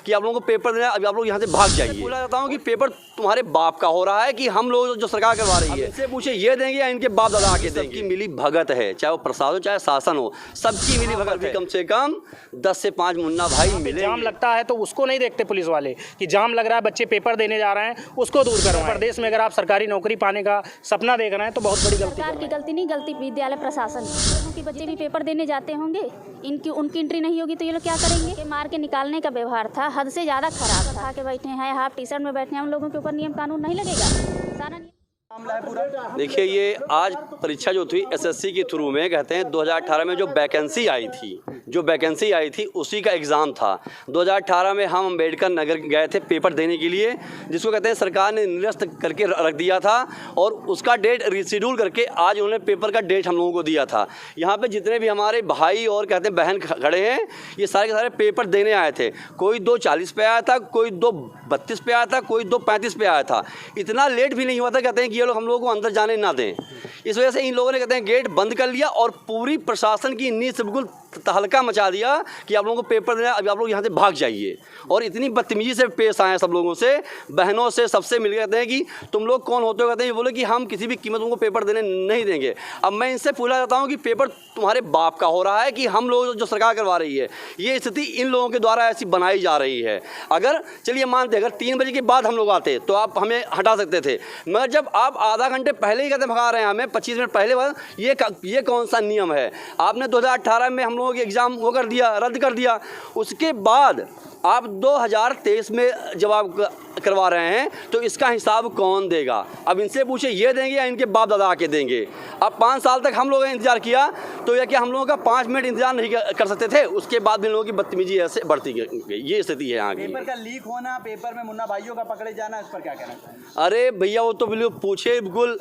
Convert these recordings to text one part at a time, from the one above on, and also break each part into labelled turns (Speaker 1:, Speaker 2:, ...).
Speaker 1: कि आप लोगों को पेपर देना है, अभी आप लोग यहाँ से भाग जाइए। बोला जाता हूँ कि पेपर तुम्हारे बाप का हो रहा है कि हम लोग जो सरकार करवा रही है, इनसे पूछे ये देंगे या इनके बाप दादा आके देंगे। सबकी मिली भगत है, चाहे वो प्रशासन हो चाहे शासन हो, सबकी मिली भगत है। कम से कम 10 से 5 मुन्ना भाई मिले।
Speaker 2: जाम लगता है तो उसको नहीं देखते पुलिस वाले कि जाम लग रहा है, बच्चे पेपर देने जा रहे हैं, उसको दूर करवाएं। प्रदेश में अगर आप सरकारी नौकरी पाने का सपना देख रहे हैं तो बहुत बड़ी गलती।
Speaker 3: सरकार की गलती नहीं, गलती विद्यालय प्रशासन की। बच्चे भी पेपर देने जाते होंगे, उनकी एंट्री नहीं होगी तो ये लोग क्या करेंगे? मार के निकालने का व्यवहार था, हद से ज़्यादा खराब था। के बैठे हैं, हाफ टी शर्ट में बैठे हैं, हम लोगों के ऊपर नियम कानून नहीं लगेगा? सारा
Speaker 1: देखिए, ये आज परीक्षा जो थी एसएससी के थ्रू में, कहते हैं 2018 में जो वैकेंसी आई थी उसी का एग्ज़ाम था। 2018 में हम अम्बेडकर नगर गए थे पेपर देने के लिए, जिसको कहते हैं सरकार ने निरस्त करके रख दिया था और उसका डेट रिशेड्यूल करके आज उन्होंने पेपर का डेट हम लोगों को दिया था। यहाँ पे जितने भी हमारे भाई और कहते हैं बहन खड़े हैं, ये सारे के सारे पेपर देने आए थे। कोई 2:40 पे आया था, कोई 2:32 पे आया था, कोई 2:35 पे आया था। इतना लेट भी नहीं हुआ था, कहते हैं कि ये लोग हम लोगों को अंदर जाने ना दें। इस वजह से इन लोगों ने कहते हैं गेट बंद कर लिया और पूरी प्रशासन की नींद से बिल्कुल तहलका मचा दिया कि आप लोगों को पेपर देना है, अभी आप लोग यहाँ से भाग जाइए। और इतनी बदतमीजी से पेश आए हैं सब लोगों से, बहनों से, सबसे मिल कहते हैं कि तुम लोग कौन होते हो? कहते हैं ये बोले कि हम किसी भी कीमत उनको पेपर देने नहीं देंगे। अब मैं इनसे पूछना चाहता हूँ कि पेपर तुम्हारे बाप का हो रहा है कि हम लोग जो सरकार करवा रही है? ये स्थिति इन लोगों के द्वारा ऐसी बनाई जा रही है। अगर चलिए मानते अगर 3 बजे के बाद हम लोग आते तो आप हमें हटा सकते थे, मगर जब आप आधा घंटे पहले ही कहते भगा रहे हैं हमें, 25 मिनट पहले, ये कौन सा नियम है? आपने 2018 में हम लोगों के एग्ज़ाम वो कर दिया, रद्द कर दिया। उसके बाद आप 2023 में जब आप करवा रहे हैं तो इसका हिसाब कौन देगा? अब इनसे पूछे ये देंगे या इनके बाप दादा आके देंगे? अब 5 साल तक हम लोगों ने इंतज़ार किया तो यह क्या हम लोगों का 5 मिनट इंतजार नहीं कर सकते थे? उसके बाद भी लोगों की बदतमीजी ऐसे बढ़ती गई। ये स्थिति है यहाँ की।
Speaker 4: पेपर का लीक होना, पेपर में मुन्ना भाइयों का पकड़े जाना, इस पर क्या कहना चाहिए?
Speaker 1: अरे भैया, वो तो बिल्कुल पूछे बिल्कुल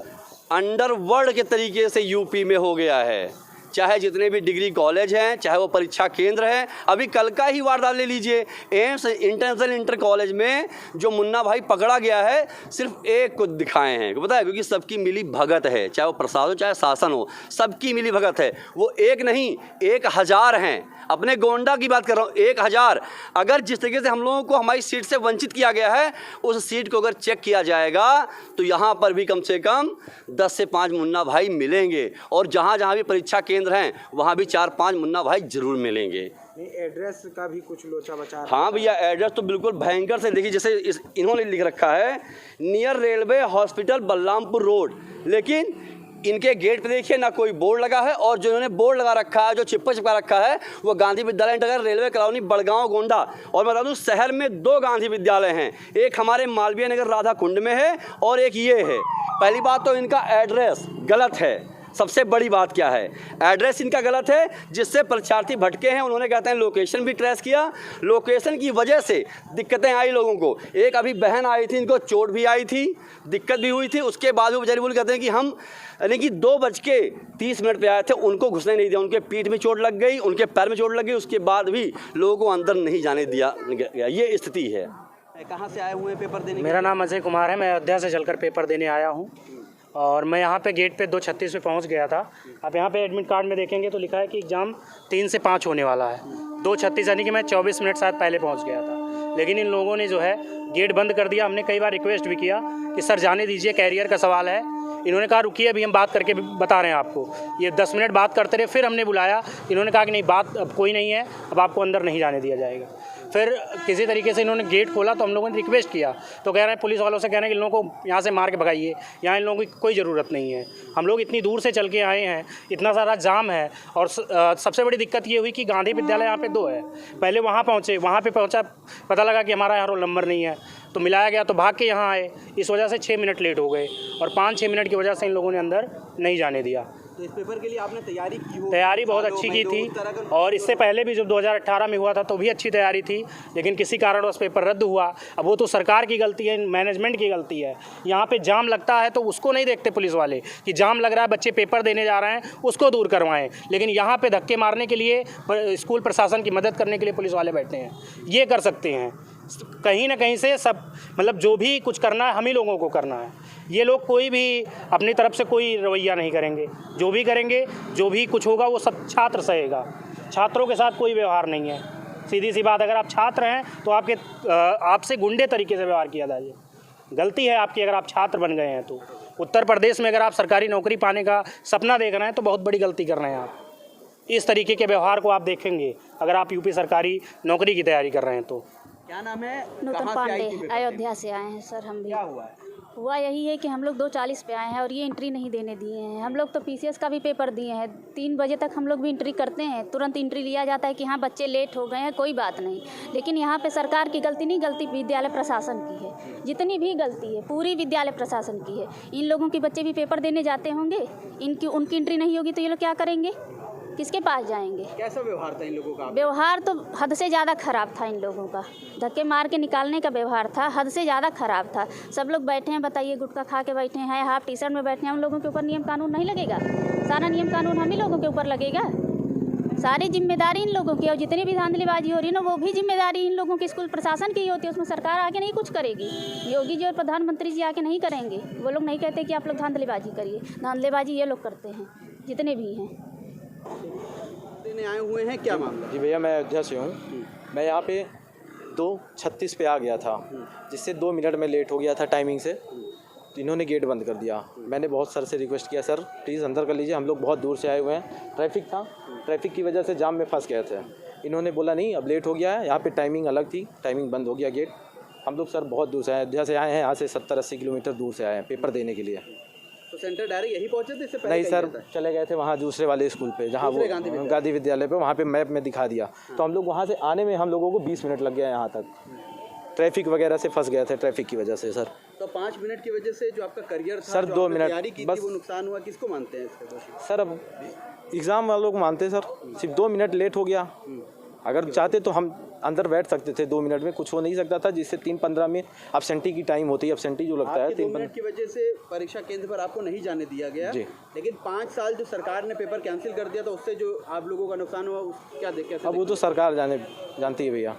Speaker 1: अंडरवर्ल्ड के तरीके से यूपी में हो गया है। चाहे जितने भी डिग्री कॉलेज हैं, चाहे वो परीक्षा केंद्र हैं, अभी कल का ही वारदात ले लीजिए, एम्स इंटरनेशनल इंटर कॉलेज में जो मुन्ना भाई पकड़ा गया है, सिर्फ एक को दिखाए हैं। पता है, क्योंकि सबकी मिली भगत है, चाहे वो प्रशासन हो चाहे शासन हो, सबकी मिली भगत है। वो एक नहीं, 1000 हैं। अपने गोंडा की बात कर रहा हूँ, 1000। अगर जिस तरीके से हम लोगों को हमारी सीट से वंचित किया गया है, उस सीट को अगर चेक किया जाएगा तो यहाँ पर भी कम से कम 10 से 5 मुन्ना भाई मिलेंगे। और जहाँ जहाँ भी परीक्षा केंद्र हैं वहाँ भी 4-5 मुन्ना भाई जरूर मिलेंगे।
Speaker 4: एड्रेस का भी कुछ लोचा बचा?
Speaker 1: हाँ भैया, एड्रेस तो बिल्कुल भयंकर से, देखिए जैसे इन्होंने लिख रखा है near railway hospital Balrampur road, लेकिन इनके गेट पे देखिए ना कोई बोर्ड लगा है, और जो इन्होंने बोर्ड लगा रखा है, जो चिपका चिपका रखा है, वो गांधी विद्यालय नगर रेलवे कॉलोनी बड़गांव गोंडा। और मैं बता दूं शहर में 2 गांधी विद्यालय हैं, एक हमारे मालवीय नगर राधा कुंड में है और एक ये है। पहली बात तो इनका एड्रेस गलत है। सबसे बड़ी बात क्या है? एड्रेस इनका गलत है, जिससे परीक्षार्थी भटके हैं। उन्होंने कहते हैं लोकेशन भी ट्रेस किया, लोकेशन की वजह से दिक्कतें आई लोगों को। एक अभी बहन आई थी, इनको चोट भी आई थी, दिक्कत भी हुई थी। उसके बाद वो बेचारी बोल कहते हैं कि हम यानी कि 2:30 पे आए थे, उनको घुसने नहीं दिया, उनके पीठ में चोट लग गई, उनके पैर में चोट लग गई, उसके बाद भी लोगों को अंदर नहीं जाने दिया गया। ये स्थिति है। कहाँ से आए हुए हैं पेपर देने?
Speaker 2: मेरा नाम अजय कुमार है, मैं अयोध्या से चलकर पेपर देने आया हूँ और मैं यहाँ पे गेट पे 2:36 पे पहुँच गया था। आप यहाँ पे एडमिट कार्ड में देखेंगे तो लिखा है कि एग्ज़ाम 3 से 5 होने वाला है। 2:36 यानी कि मैं 24 मिनट शायद पहले पहुँच गया था, लेकिन इन लोगों ने जो है गेट बंद कर दिया। हमने कई बार रिक्वेस्ट भी किया कि सर जाने दीजिए, कैरियर का सवाल है। इन्होंने कहा रुकिए, अभी हम बात करके बता रहे हैं आपको। ये 10 मिनट बात करते रहे, फिर हमने बुलाया, इन्होंने कहा कि नहीं, बात अब कोई नहीं है, अब आपको अंदर नहीं जाने दिया जाएगा। फिर किसी तरीके से इन्होंने गेट खोला तो हम लोगों ने रिक्वेस्ट किया, तो कह रहे हैं पुलिस वालों से, कह रहे हैं कि इन लोगों को यहाँ से मार के भगाइए, यहाँ इन लोगों की कोई ज़रूरत नहीं है। हम लोग इतनी दूर से चल के आए हैं, इतना सारा जाम है। और सबसे बड़ी दिक्कत ये हुई कि गांधी विद्यालय यहाँ पे 2 है। पहले वहाँ पहुँचे, वहाँ पे पहुँचा, पता लगा कि हमारा यहाँ रोल नंबर नहीं है, तो मिलाया गया, तो भाग के यहाँ आए। इस वजह से 6 मिनट लेट हो गए और 5-6 मिनट की वजह से इन लोगों ने अंदर नहीं जाने दिया।
Speaker 4: तो इस पेपर के लिए आपने तैयारी की हो?
Speaker 2: तैयारी बहुत अच्छी की थी, और इससे पहले भी जब 2018 में हुआ था तो भी अच्छी तैयारी थी, लेकिन किसी कारणवश पेपर रद्द हुआ। अब वो तो सरकार की गलती है, मैनेजमेंट की गलती है। यहाँ पे जाम लगता है तो उसको नहीं देखते पुलिस वाले कि जाम लग रहा है, बच्चे पेपर देने जा रहे हैं, उसको दूर करवाएं। लेकिन यहाँ पे धक्के मारने के लिए, स्कूल प्रशासन की मदद करने के लिए पुलिस वाले बैठे हैं। ये कर सकते हैं कहीं ना कहीं से, सब मतलब जो भी कुछ करना है हम ही लोगों को करना है। ये लोग कोई भी अपनी तरफ से कोई रवैया नहीं करेंगे। जो भी करेंगे, जो भी कुछ होगा वो सब छात्र सहेगा। छात्रों के साथ कोई व्यवहार नहीं है। सीधी सी बात, अगर आप छात्र हैं तो आपसे गुंडे तरीके से व्यवहार किया जाए। गलती है आपकी अगर आप छात्र बन गए हैं तो। उत्तर प्रदेश में अगर आप सरकारी नौकरी पाने का सपना देख रहे हैं तो बहुत बड़ी गलती कर रहे हैं आप। इस तरीके के व्यवहार को आप देखेंगे अगर आप यूपी सरकारी नौकरी की तैयारी कर रहे हैं तो।
Speaker 4: क्या नाम है?
Speaker 3: नूतन
Speaker 4: कहाँ से आई थी
Speaker 3: पांडे,
Speaker 4: पेपर
Speaker 3: अयोध्या से आए हैं सर हम भी।
Speaker 4: क्या हुआ है?
Speaker 3: हुआ यही है कि हम लोग 2:40 पे आए हैं और ये एंट्री नहीं देने दिए हैं। हम लोग तो पीसीएस का भी पेपर दिए हैं, 3 बजे तक हम लोग भी एंट्री करते हैं, तुरंत एंट्री लिया जाता है कि हाँ बच्चे लेट हो गए हैं, कोई बात नहीं। लेकिन यहाँ पे सरकार की गलती नहीं, गलती विद्यालय प्रशासन की है। जितनी भी गलती है पूरी विद्यालय प्रशासन की है। इन लोगों के बच्चे भी पेपर देने जाते होंगे, उनकी एंट्री नहीं होगी तो ये लोग क्या करेंगे, किसके पास जाएंगे?
Speaker 4: कैसा व्यवहार था इन लोगों का?
Speaker 3: व्यवहार तो हद से ज़्यादा ख़राब था इन लोगों का। धक्के मार के निकालने का व्यवहार था, हद से ज़्यादा ख़राब था। सब लोग बैठे हैं, बताइए, गुटखा खा के बैठे हैं, हाफ टी शर्ट में बैठे हैं। हम लोगों के ऊपर नियम कानून नहीं लगेगा? सारा नियम कानून हम ही लोगों के ऊपर लगेगा। सारी जिम्मेदारी इन लोगों की, और जितनी भी धांधलीबाजी हो रही है ना वो भी जिम्मेदारी इन लोगों की स्कूल प्रशासन की होती है। उसमें सरकार आके नहीं कुछ करेगी, योगी जी और प्रधानमंत्री जी आके नहीं करेंगे। वो लोग नहीं कहते कि आप लोग धांधलीबाजी करिए, धांधलीबाजी ये लोग करते हैं जितने भी हैं।
Speaker 4: देने आए हुए हैं, क्या मामला?
Speaker 5: जी भैया, मैं अयोध्या से हूँ। मैं यहाँ पे 2:36 पे आ गया था, जिससे 2 मिनट में लेट हो गया था टाइमिंग से। तो इन्होंने गेट बंद कर दिया। मैंने बहुत सर से रिक्वेस्ट किया, सर प्लीज़ अंदर कर लीजिए, हम लोग बहुत दूर से आए हुए हैं, ट्रैफिक था, ट्रैफिक की वजह से जाम में फंस गए थे। इन्होंने बोला नहीं अब लेट हो गया है, यहाँ पे टाइमिंग अलग थी, टाइमिंग बंद हो गया गेट। हम लोग सर बहुत दूर से आए, अयोध्या से आए हैं, यहाँ से 70-80 किलोमीटर दूर से आए हैं पेपर देने के लिए।
Speaker 4: तो सेंटर डायरेक्ट यही पहुंचे थे? इससे पहले
Speaker 5: नहीं
Speaker 4: कहीं
Speaker 5: सर,
Speaker 4: गए थे?
Speaker 5: चले गए थे वहाँ दूसरे वाले स्कूल पे, जहाँ वो गांधी विद्यालय पे, वहाँ पे मैप में दिखा दिया। तो हम लोग वहाँ से आने में हम लोगों को 20 मिनट लग गया यहाँ तक, ट्रैफिक वगैरह से फंस गए थे, ट्रैफिक की वजह से सर।
Speaker 4: तो 5 मिनट की वजह से जो आपका करियर था,
Speaker 5: सर,
Speaker 4: जो
Speaker 5: 2
Speaker 4: आपने
Speaker 5: मिनट
Speaker 4: तैयारी की
Speaker 5: बस।
Speaker 4: थी, वो नुकसान हुआ, किसको मानते हैं इसके दोषी?
Speaker 5: सर अब एग्ज़ाम वालों को मानते सर, सिर्फ 2 मिनट लेट हो गया। अगर चाहते तो हम अंदर बैठ सकते थे, 2 मिनट में कुछ हो नहीं सकता था, जिससे 3:15 में एब्सेंटी की टाइम होती है, एब्सेंटी जो लगता है
Speaker 4: 2 मिनट की वजह से परीक्षा केंद्र पर आपको नहीं जाने दिया गया
Speaker 5: जी।
Speaker 4: लेकिन 5 साल जो सरकार ने पेपर कैंसिल कर दिया तो उससे जो आप लोगों का नुकसान हुआ, क्या देख?
Speaker 5: अब वो तो सरकार जानती है भैया।